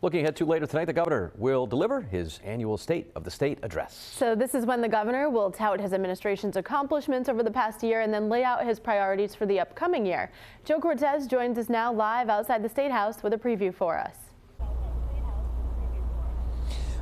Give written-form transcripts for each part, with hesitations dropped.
Looking ahead to later tonight, the governor will deliver his annual State of the State address. So this is when the governor will tout his administration's accomplishments over the past year and then lay out his priorities for the upcoming year. Joe Cortez joins us now live outside the State House with a preview for us.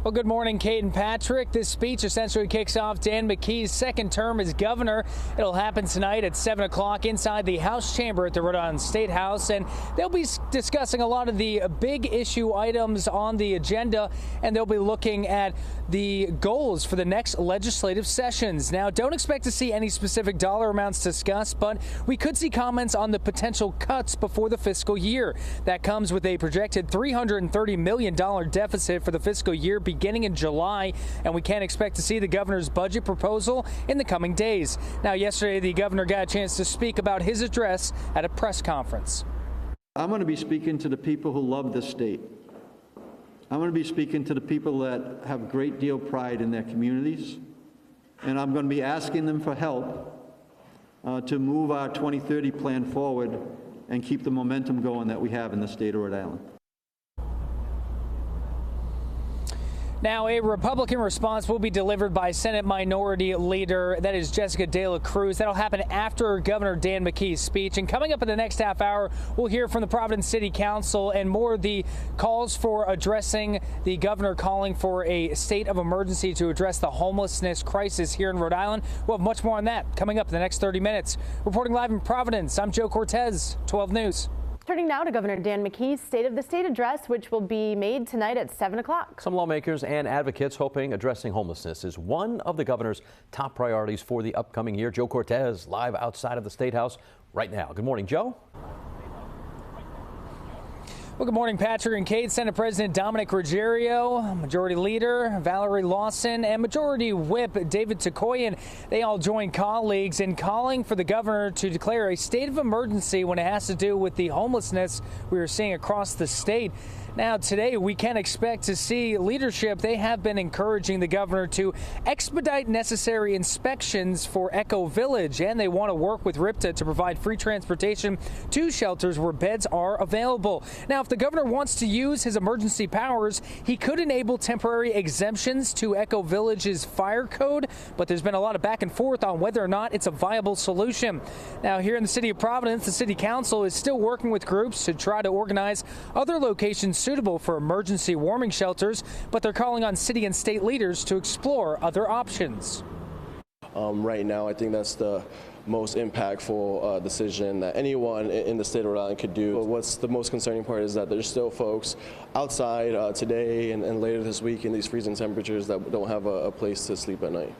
Well, good morning, Kate and Patrick. This speech essentially kicks off Dan McKee's second term as governor. It'll happen tonight at 7 o'clock inside the House chamber at the Rhode Island State House. And they'll be discussing a lot of the big issue items on the agenda, and they'll be looking at the goals for the next legislative sessions. Now, don't expect to see any specific dollar amounts discussed, but we could see comments on the potential cuts before the fiscal year. That comes with a projected $330 million deficit for the fiscal year beginning in July, and we can't expect to see the governor's budget proposal in the coming days. Now, yesterday, the governor got a chance to speak about his address at a press conference. I'm going to be speaking to the people who love this state. I'm going to be speaking to the people that have a great deal of pride in their communities, and I'm going to be asking them for help to move our 2030 plan forward and keep the momentum going that we have in the state of Rhode Island. Now, a Republican response will be delivered by Senate Minority Leader, that is Jessica De La Cruz. That'll happen after Governor Dan McKee's speech. And coming up in the next half hour, we'll hear from the Providence City Council and more of the calls for addressing the governor calling for a state of emergency to address the homelessness crisis here in Rhode Island. We'll have much more on that coming up in the next 30 minutes. Reporting live in Providence, I'm Joe Cortez, 12 News. Turning now to Governor Dan McKee's State of the State address, which will be made tonight at 7 o'clock. Some lawmakers and advocates hoping addressing homelessness is one of the governor's top priorities for the upcoming year. Joe Cortez live outside of the State House right now. Good morning, Joe. Well, good morning, Patrick and Kate. Senate President Dominic Ruggiero, Majority Leader Valerie Lawson, and Majority Whip David Tikoyan, they all joined colleagues in calling for the governor to declare a state of emergency when it has to do with the homelessness we are seeing across the state. Now, today, we can expect to see leadership. They have been encouraging the governor to expedite necessary inspections for Echo Village, and they want to work with RIPTA to provide free transportation to shelters where beds are available. Now, if the governor wants to use his emergency powers, he could enable temporary exemptions to Echo Village's fire code, but there's been a lot of back and forth on whether or not it's a viable solution. Now, here in the city of Providence, the city council is still working with groups to try to organize other locations suitable for emergency warming shelters, but they're calling on city and state leaders to explore other options. Right now, I think that's the most impactful decision that anyone in the state of Rhode Island could do. But what's the most concerning part is that there's still folks outside today and later this week in these freezing temperatures that don't have a place to sleep at night.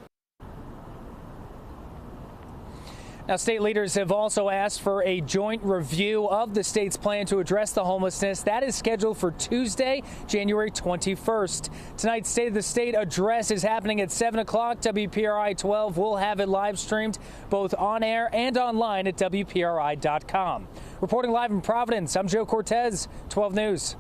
Now, state leaders have also asked for a joint review of the state's plan to address the homelessness. That is scheduled for Tuesday, January 21st. Tonight's State of the State address is happening at 7 o'clock. WPRI 12 will have it live streamed both on air and online at WPRI.com. Reporting live in Providence, I'm Joe Cortez, 12 News.